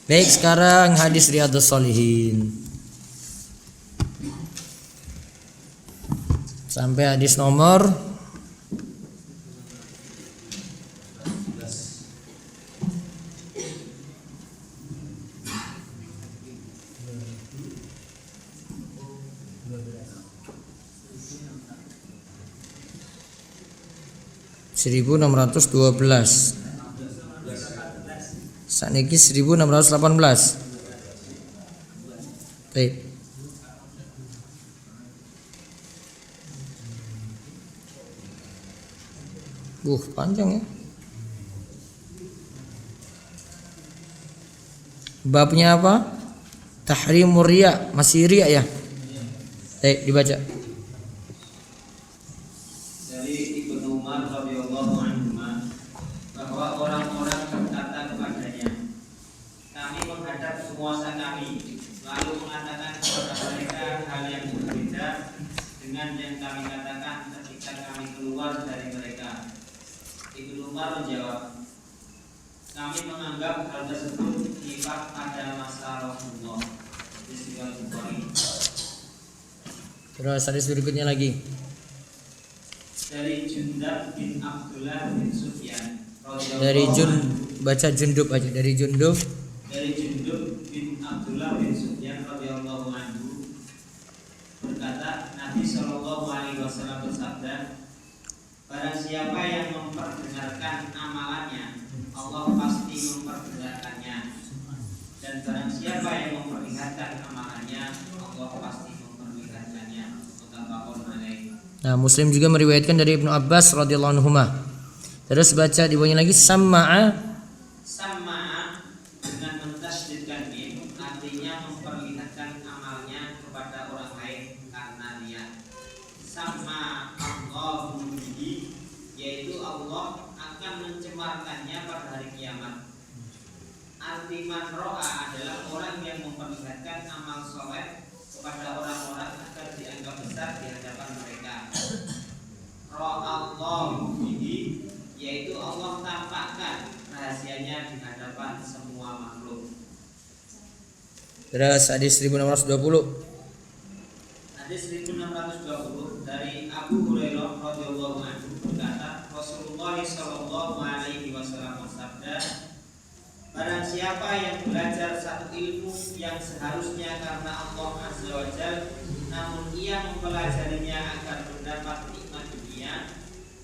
Baik, sekarang hadis Riyadhus Shalihin. Sampai hadis nomor 1612. Saniki 1618. Baik. Panjang ya. Babnya apa? Tahrimur riya, masih riya ya. Baik, dibaca. Dari Ibnu Umar radhiyallahu anhu bahwa orang-orang berkata kepadanya, kami menghadap penguasa kami, lalu mengatakan kepada mereka hal yang berbeda dengan yang kami katakan ketika kami keluar dari mereka. Ibnu Umar menjawab, kami menganggap hal tersebut nifaq pada masa Rasulullah. Istilah Bukhari. Terus hadis berikutnya lagi. Dari Jundab bin Abdullah bin Sufyan. Dari baca Jundub aja, dari Jundub. Dari Jundub bin Abdullah bin Sufyan radhiyallahu anhu berkata, Nabi Shallallahu alaihi wasallam bersabda, barang siapa yang memperdengarkan amalannya, Allah pasti memperdengarkannya. Dan barang siapa yang memperlihatkan amalannya, Allah pasti memperlihatkannya. Muttafaqun alaih. Nah, Muslim juga meriwayatkan dari Ibnu Abbas radhiyallahu anhu. Terus baca di bawahnya lagi sama'a dengan mentasydidkan mim, artinya memperlihatkan amalnya kepada orang lain karena lihat. Sama Allahu bihi, yaitu Allah akan mencemarkannya pada hari kiamat. Arti man ro'a adalah orang yang memperlihatkan amal soleh kepada orang-orang agar dianggap besar di hadapan mereka. Ra'allahu bihi, yaitu Allah tampakkan rahasianya di hadapan semua makhluk. Terus hadis 1620. Hadis 1620 dari Abu Hurairah radhiyallahu anhu berkata, Rasulullah sallallahu alaihi wasallam bersabda, barang siapa yang belajar satu ilmu yang seharusnya karena Allah azza wa jalla, namun ia mempelajarinya agar mendapat nikmat dunia,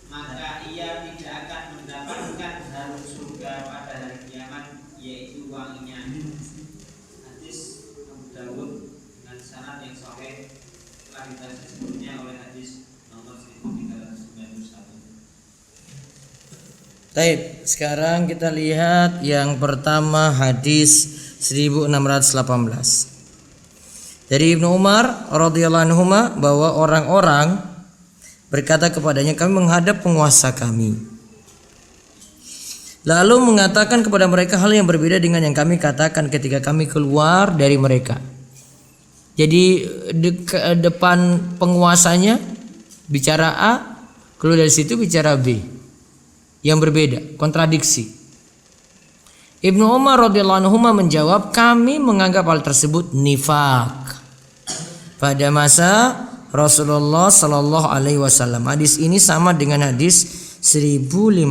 maka ia tidak akan mendapatkan harum surga pada hari kiamat, yaitu wanginya. Hadis Abu Dawud dengan sanad yang sahih telah dibahas sebelumnya oleh hadis nomor 1391. Baik, sekarang kita lihat yang pertama hadis 1618. Dari Ibnu Umar radhiyallahu anhu bahwa orang-orang berkata kepadanya, kami menghadap penguasa kami, lalu mengatakan kepada mereka hal yang berbeda dengan yang kami katakan ketika kami keluar dari mereka. Jadi depan penguasanya bicara A, keluar dari situ bicara B, yang berbeda, kontradiksi. Ibnu Umar radhiyallahu anhu menjawab, kami menganggap hal tersebut nifaq pada masa Rasulullah sallallahu alaihi wasallam. Hadis ini sama dengan hadis 1541.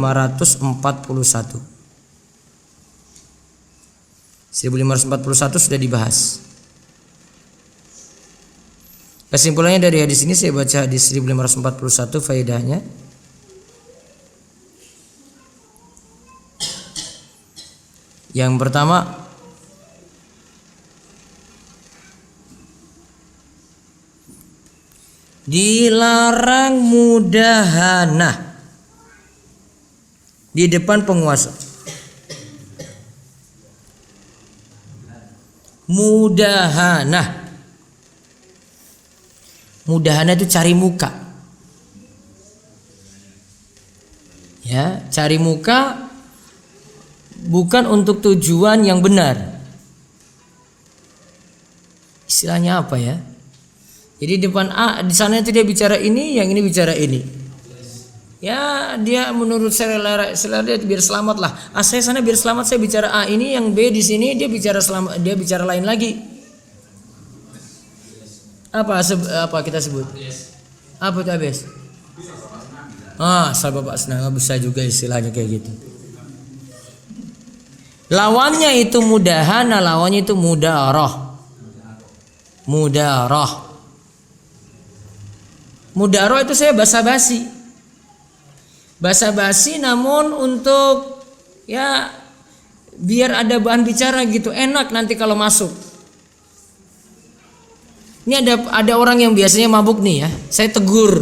1541 sudah dibahas. Kesimpulannya dari hadis ini, saya baca hadis 1541 faedahnya. Yang pertama, dilarang mudahana di depan penguasa. Mudahana itu cari muka. Ya, cari muka bukan untuk tujuan yang benar. Istilahnya apa ya? Jadi depan A, di sana itu dia bicara ini, yang ini bicara ini. Ya dia menurut selera dia biar selamat lah. Saya sana biar selamat, saya bicara A, ini yang B di sini dia bicara selamat, dia bicara lain lagi. Apa kita sebut? Apa itu ABS? Asal bapak senang, bisa juga istilahnya kayak gitu. Lawannya itu mudahana, lawannya itu mudarah. Mudarah itu saya basa-basi. Basa-basi namun untuk ya biar ada bahan bicara gitu, enak nanti kalau masuk. Ini ada orang yang biasanya mabuk nih ya, saya tegur.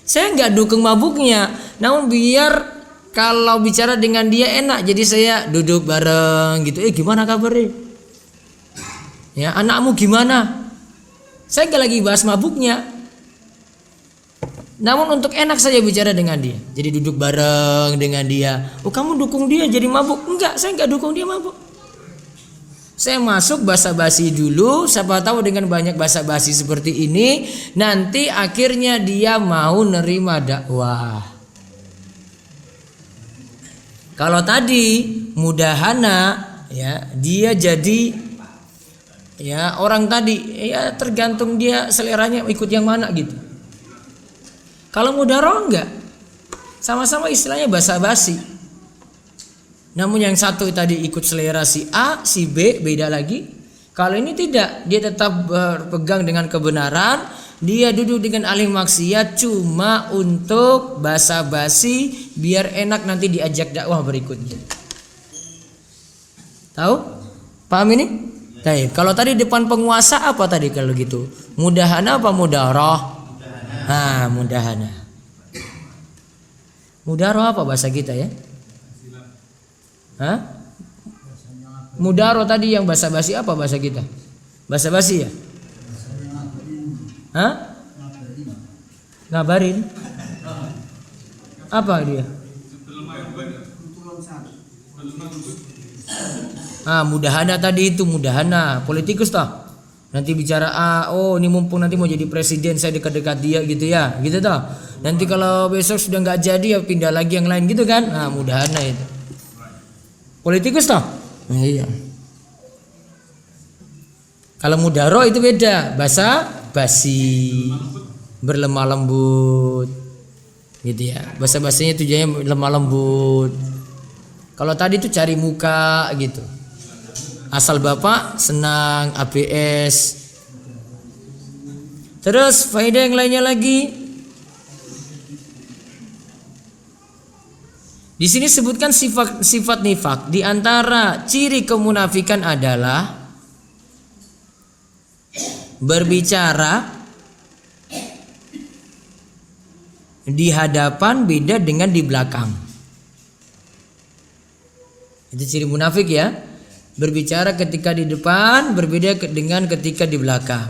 Saya nggak dukung mabuknya, namun biar kalau bicara dengan dia enak, jadi saya duduk bareng gitu. Gimana kabarnya? Ya, anakmu gimana? Saya nggak lagi bahas mabuknya, namun untuk enak saja bicara dengan dia. Jadi duduk bareng dengan dia. Oh kamu dukung dia jadi mabuk? Enggak, saya nggak dukung dia mabuk. Saya masuk basa-basi dulu, siapa tahu dengan banyak basa-basi seperti ini nanti akhirnya dia mau nerima dakwah. Kalau tadi mudahana ya, dia jadi ya orang tadi ya tergantung dia seleranya ikut yang mana gitu. Kalau mudarah enggak, sama-sama istilahnya basa-basi. Namun yang satu tadi ikut selera si A, si B beda lagi. Kalau ini tidak, dia tetap berpegang dengan kebenaran. Dia duduk dengan ahli maksiat cuma untuk basa-basi biar enak nanti diajak dakwah berikutnya. Tahu? Paham ini? Baik. Kalau tadi depan penguasa apa tadi kalau gitu? Mudahana apa mudarah? Mudahana. Mudarah apa bahasa kita ya? Mudaro tadi yang basa-basi apa bahasa kita? Basa-basi ya? Ngabarin. Apa dia? Mudahana tadi itu mudahana, politikus toh. Nanti bicara ini mumpung nanti mau jadi presiden saya dekat-dekat dia gitu ya, gitu toh. Nanti kalau besok sudah nggak jadi ya pindah lagi yang lain gitu kan? Mudahana itu. Politikus toh? Iya. Kalau mudaro itu beda, bahasa basi, berlemah lembut, gitu ya. Bahasa basinya tujuannya lemah lembut. Kalau tadi itu cari muka gitu. Asal bapak senang ABS. Terus faedah yang lainnya lagi. Di sini sebutkan sifat nifak. Di antara ciri kemunafikan adalah berbicara di hadapan beda dengan di belakang. Itu ciri munafik ya. Berbicara ketika di depan berbeda dengan ketika di belakang.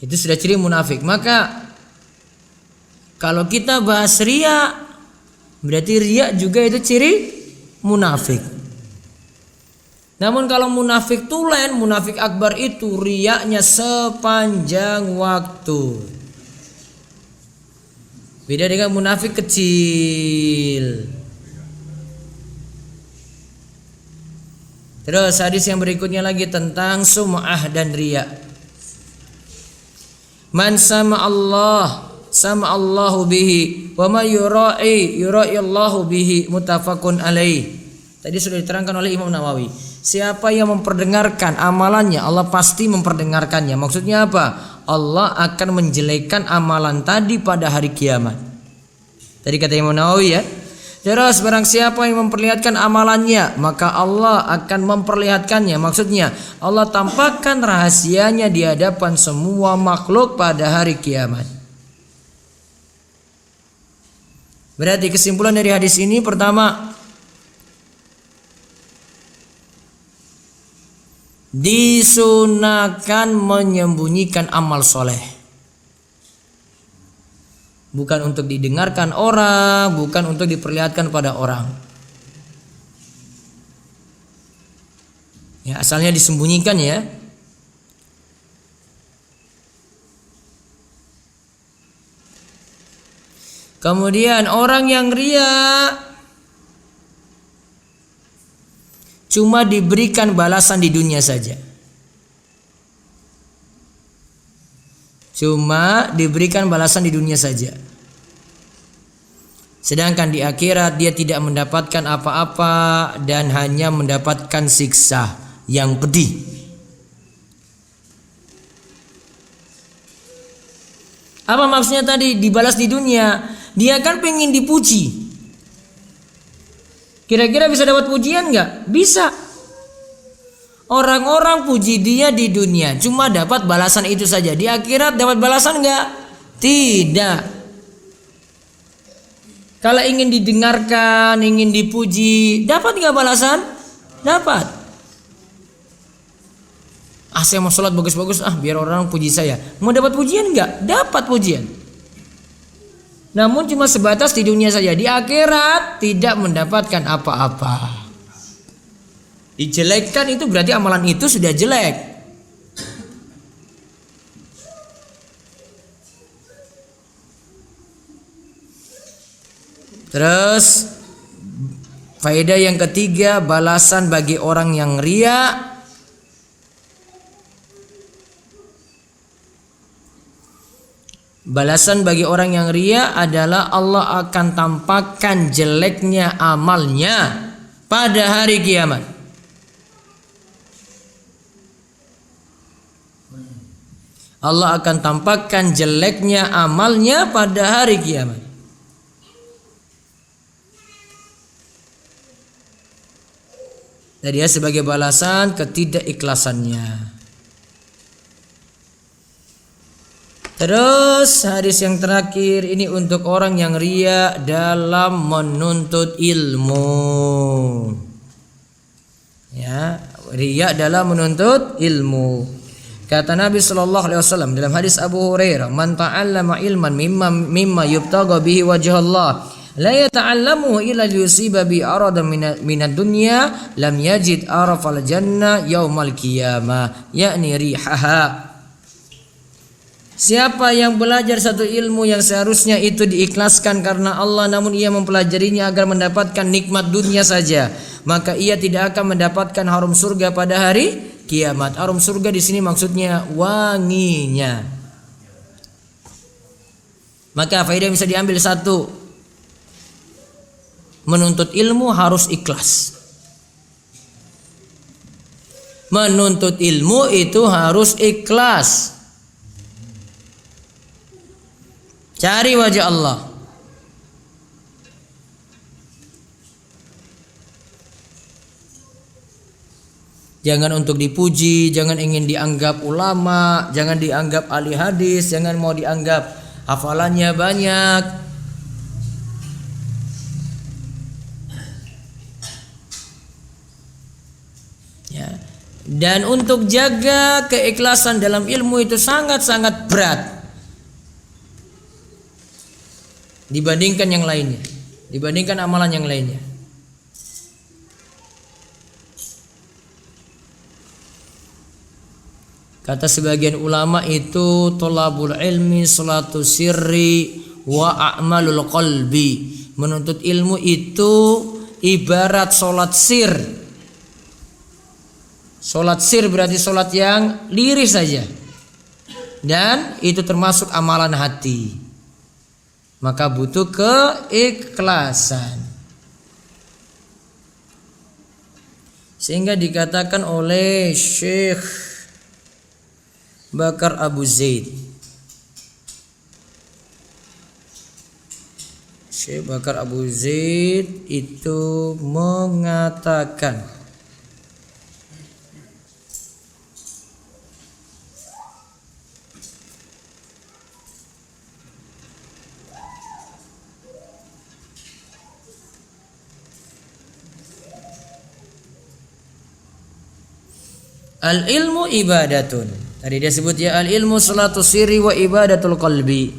Itu sudah ciri munafik. Maka kalau kita bahas riya, berarti riya juga itu ciri munafik. Namun kalau munafik tulen, munafik akbar itu riyanya sepanjang waktu. Beda dengan munafik kecil. Terus hadis yang berikutnya lagi tentang sum'ah dan riya. Man sama Allahu bihi wa ma yura'i Allahu bihi, muttafaqun alaih. Tadi sudah diterangkan oleh Imam Nawawi. Siapa yang memperdengarkan amalannya, Allah pasti memperdengarkannya. Maksudnya apa? Allah akan menjelekkan amalan tadi pada hari kiamat. Tadi kata Imam Nawawi ya. Terus barang siapa yang memperlihatkan amalannya, maka Allah akan memperlihatkannya. Maksudnya Allah tampakkan rahasianya di hadapan semua makhluk pada hari kiamat. Berarti kesimpulan dari hadis ini pertama, disunahkan menyembunyikan amal soleh. Bukan untuk didengarkan orang, bukan untuk diperlihatkan pada orang. Ya, asalnya disembunyikan ya. Kemudian orang yang riya cuma diberikan balasan di dunia saja. Cuma diberikan balasan di dunia saja. Sedangkan di akhirat dia tidak mendapatkan apa-apa dan hanya mendapatkan siksa yang pedih. Apa maksudnya tadi dibalas di dunia? Dia kan pengen dipuji. Kira-kira bisa dapat pujian nggak? Bisa. Orang-orang puji dia di dunia, cuma dapat balasan itu saja. Di akhirat dapat balasan nggak? Tidak. Kalau ingin didengarkan, ingin dipuji, dapat nggak balasan? Dapat. Saya mau sholat bagus-bagus, biar orang puji saya. Mau dapat pujian nggak? Dapat pujian. Namun cuma sebatas di dunia saja. Di akhirat tidak mendapatkan apa-apa. Dijelekkan itu berarti amalan itu sudah jelek. Terus faedah yang ketiga, balasan bagi orang yang riya. Balasan bagi orang yang riya adalah Allah akan tampakkan jeleknya amalnya pada hari kiamat. Allah akan tampakkan jeleknya amalnya pada hari kiamat. Jadi dia sebagai balasan ketidakikhlasannya. Terus hadis yang terakhir ini untuk orang yang riya dalam menuntut ilmu. Ya, riya dalam menuntut ilmu. Kata Nabi sallallahu alaihi wasallam dalam hadis Abu Hurairah, "Man ta'allama ilman mimma yubtagha bihi wajh Allah, la yata'allamuhu illa liyusiba bi aradan minad dunya, lam yajid arafal jannah yaumal qiyamah." Yakni rihaha. Siapa yang belajar satu ilmu yang seharusnya itu diikhlaskan karena Allah, namun ia mempelajarinya agar mendapatkan nikmat dunia saja, maka ia tidak akan mendapatkan harum surga pada hari kiamat. Harum surga di sini maksudnya wanginya. Maka faedah yang bisa diambil satu, menuntut ilmu harus ikhlas. Menuntut ilmu itu harus ikhlas. Cari wajah Allah. Jangan untuk dipuji, jangan ingin dianggap ulama, jangan dianggap ahli hadis, jangan mau dianggap hafalannya banyak. Ya. Dan untuk jaga keikhlasan dalam ilmu itu sangat-sangat berat dibandingkan yang lainnya, dibandingkan amalan yang lainnya. Kata sebagian ulama itu thalabul ilmi salatu sirri wa a'malul qalbi. Menuntut ilmu itu ibarat salat sir. Salat sir berarti salat yang lirih saja. Dan itu termasuk amalan hati. Maka butuh keikhlasan. Sehingga dikatakan oleh Syekh Bakar Abu Zaid, Syekh Bakar Abu Zaid itu mengatakan, al-ilmu ibadatun. Tadi dia sebut ya, al-ilmu salatu sirri wa ibadatul qalbi.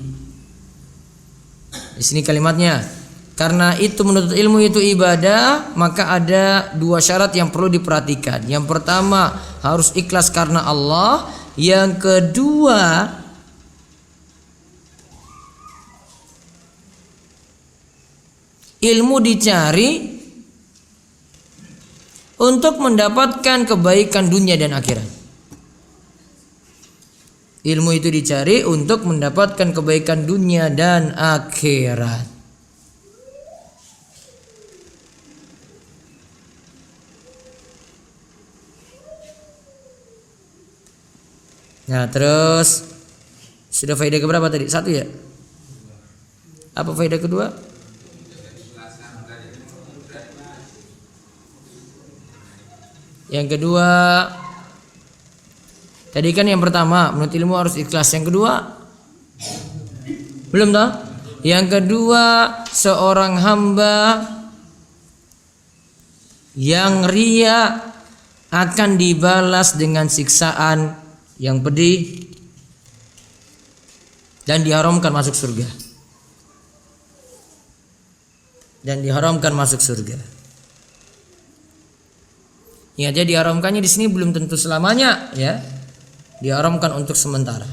Di sini kalimatnya, Karena itu menuntut ilmu itu ibadah, maka ada dua syarat yang perlu diperhatikan. Yang pertama harus ikhlas karena Allah. Yang kedua ilmu dicari untuk mendapatkan kebaikan dunia dan akhirat. Ilmu itu dicari untuk mendapatkan kebaikan dunia dan akhirat. Nah, terus sudah faedah keberapa tadi? 1 ya? Apa faedah kedua? Yang kedua, tadi kan yang pertama menuntut ilmu harus ikhlas. Yang kedua, belum tahu? Yang kedua, seorang hamba yang ria akan dibalas dengan siksaan yang pedih dan diharamkan masuk surga. Dan diharamkan masuk surga. Ya, jadi diharamkannya di sini belum tentu selamanya, ya. Diharamkan untuk sementara,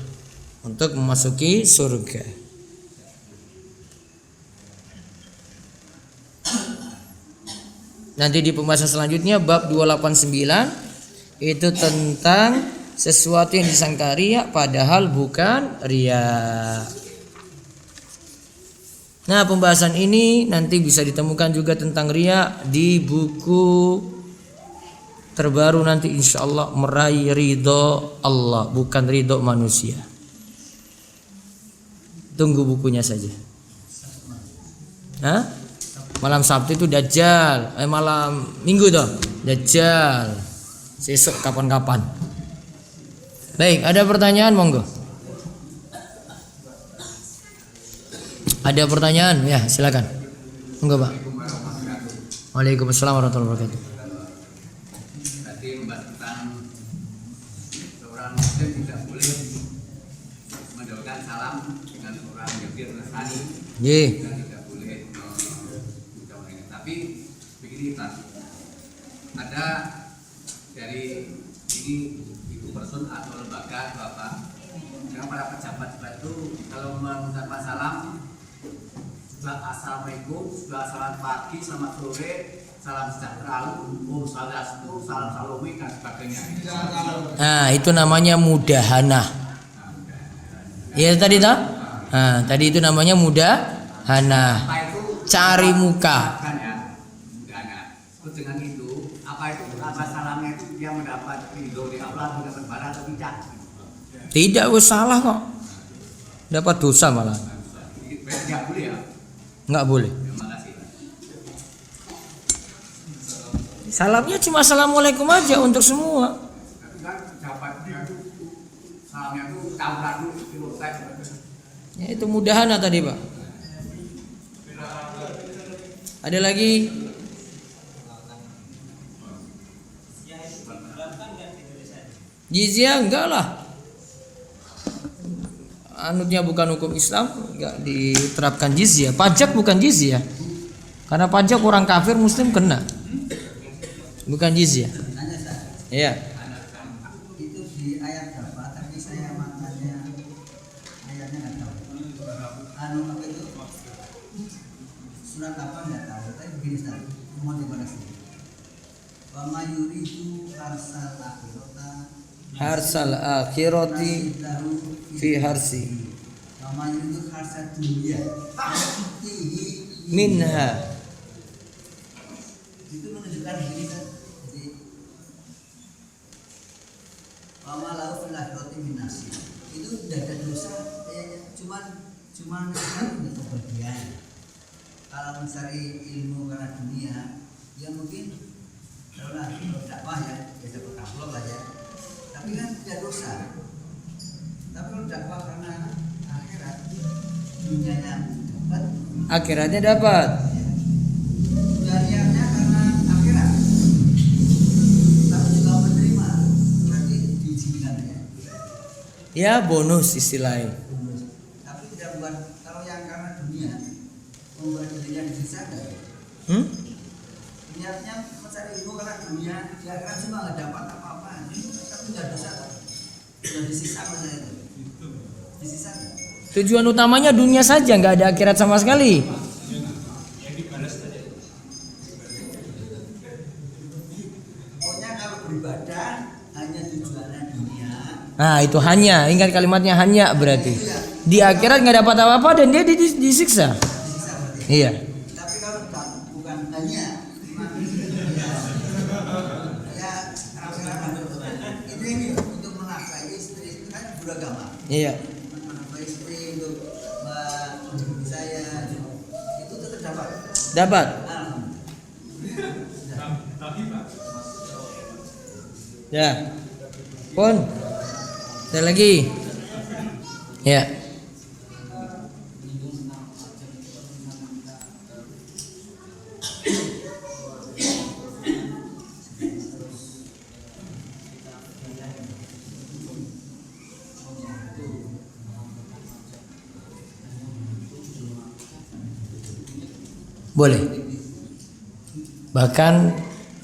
untuk memasuki surga. Nanti di pembahasan selanjutnya bab 289 itu tentang sesuatu yang disangka riya padahal bukan riya. Nah, pembahasan ini nanti bisa ditemukan juga tentang riya di buku terbaru nanti insyaallah, Meraih Ridho Allah, bukan ridho manusia. Tunggu bukunya saja. Hah? Malam Sabtu itu Dajjal, malam Minggu toh Dajjal. Sesuk kapan-kapan. Baik, ada pertanyaan monggo. Ada pertanyaan? Ya, silakan. Monggo, Pak. Waalaikumsalam warahmatullahi wabarakatuh. Tadi membahas tentang seorang muslim tidak boleh menjauhkan salam dengan orang Yahudi atau Nasrani. Nggih. Dan tidak boleh menjauhkan. Tapi begini Pak, ada dari ini ibu person atau lembaga atau apa, dengan para pejabat itu kalau mengucapkan salam, sudah assalamualaikum, sudah selamat pagi, selamat sore, salam sejahtera, Om Swastiastu, salam salumi dan sebagainya. Nah, itu namanya mudahana. Ya tadi toh? Nah, tadi itu namanya mudahana. Apa itu? Cari muka. Kan ya, mudahana. Terus dengan itu, apa salamnya itu dia mendapat ridho di Allah, mendapat barang atau tidak? Tidak, salah kok. Dapat dosa malah. Tidak boleh ya? Enggak boleh. Terima kasih. Salamnya cuma assalamualaikum aja untuk semua. Tapi kan dapatnya itu salamnya itu tahu selesai. Ya, itu mudahana tadi, Pak. Ada lagi? Jizyah enggak lah. Anutnya bukan hukum Islam, enggak diterapkan jizyah. Pajak bukan jizyah. Karena pajak orang kafir muslim kena. Bukan jizyah. Iya. Itu di ayat berapa? Tapi saya maknanya ayatnya nggak tahu. Apa itu? Surat apa nggak tahu. Tapi begini Ustaz, mohon dikoreksi. Wa mayuridu harsal akhirata Harsal akhirati fi harsi wa mayuridu harsal dunia minha. Itu menunjukkan begini kan. Jadi wa malau fil akhirati minasi. Itu tidak ada dosa, cuman itu kebahagiaan. Kalau mencari ilmu karena dunia, ya mungkin kalau dakwah ya dapat amplop aja. Tapi kan tidak dosa. Tapi kalau dakwah karena akhirat, dunianya dapat, Akhiratnya dapat. dunianya karena akhirat. Tapi juga menerima, berarti diizinkan ya. Ya, bonus istilahnya. Tapi tidak buat kalau yang karena dunia membuat dirinya disiksa Niatnya mencari ilmu karena dunia, ya kan cuma nggak dapat apa-apa, tapi nggak dosa kan? Sudah disisa mana itu? Disisa nggak? Tujuan utamanya dunia saja, nggak ada akhirat sama sekali. Pokoknya kalau beribadah hanya tujuannya dunia. Nah itu hanya, ingat kalimatnya hanya berarti di akhirat nggak dapat apa-apa dan dia disiksa. Disisa berarti. Iya. Tapi kalau bukan hanya ya ini untuk menafkahi istri kan beragama. Iya. Menafkahi istri untuk menghidupi saya itu tetap dapat. Dapat. Ya. Pun. Ada lagi. Ya. Boleh. Bahkan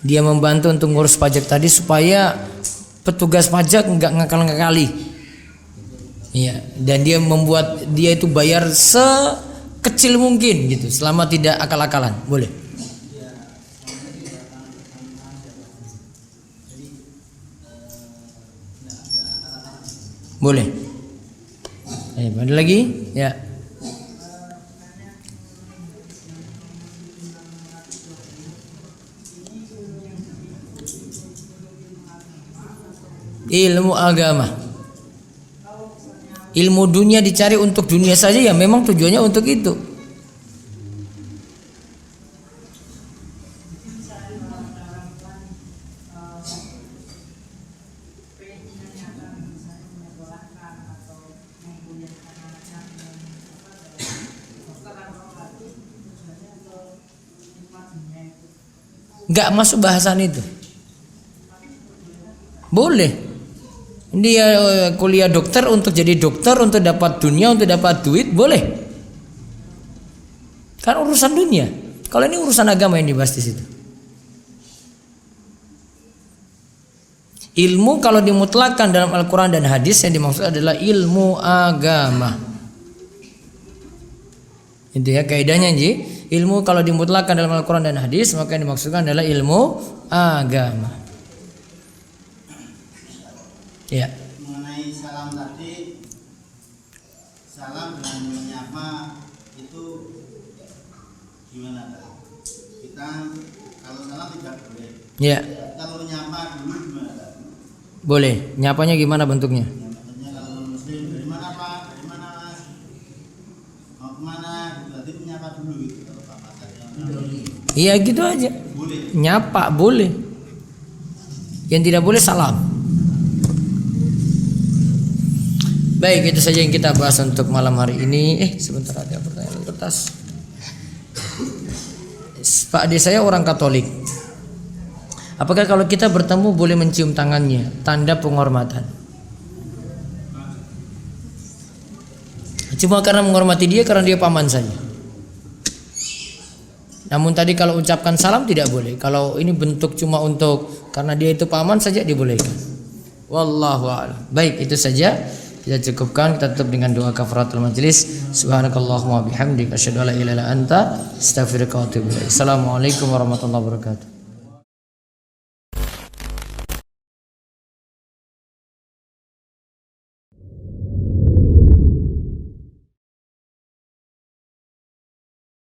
dia membantu untuk ngurus pajak tadi supaya petugas pajak nggak ngakal-ngakali. Iya, dan dia membuat dia itu bayar sekecil mungkin gitu, selama tidak akal-akalan. Boleh. Boleh. Ada lagi? Ya. Ilmu agama. Ilmu dunia dicari untuk dunia saja ya memang tujuannya untuk itu. Enggak masuk bahasan itu. Boleh. Dia kuliah dokter untuk jadi dokter, untuk dapat dunia, untuk dapat duit, boleh. Kan urusan dunia. Kalau ini urusan agama yang dibahas di situ. Ilmu kalau dimutlakkan dalam Al-Quran dan hadis yang dimaksud adalah ilmu agama. Itu ya kaidahnya Ji. Ilmu kalau dimutlakkan dalam Al-Quran dan hadis maka yang dimaksudkan adalah ilmu agama. Ya. Mengenai salam tadi, salam dengan menyapa itu gimana Pak? Kita kalau salam tidak boleh. Ya. Kalau menyapa dulu gimana Pak? Boleh. Nyapanya gimana bentuknya? Maksudnya kalau muslim dari mana Pak? Dari mana Mas? Mau kemana? Berarti menyapa dulu gitu kalau Pak saja. Iya gitu aja. Boleh. Nyapa boleh. Yang tidak boleh salam. Baik, itu saja yang kita bahas untuk malam hari ini. Sebentar, ada pertanyaan di kertas. Pak ade saya orang Katolik. Apakah kalau kita bertemu boleh mencium tangannya? Tanda penghormatan. Cuma karena menghormati dia, karena dia paman saja. Namun tadi kalau ucapkan salam tidak boleh. Kalau ini bentuk cuma untuk karena dia itu paman saja dibolehkan. Wallahu a'lam. Baik, itu saja. Kita cukupkan, kita tutup dengan doa kafaratul majlis. Subhanakallahumma bihamdika asyhadu an la ilaha illa anta astaghfiruka wa atubu ilaik. Assalamualaikum warahmatullahi wabarakatuh.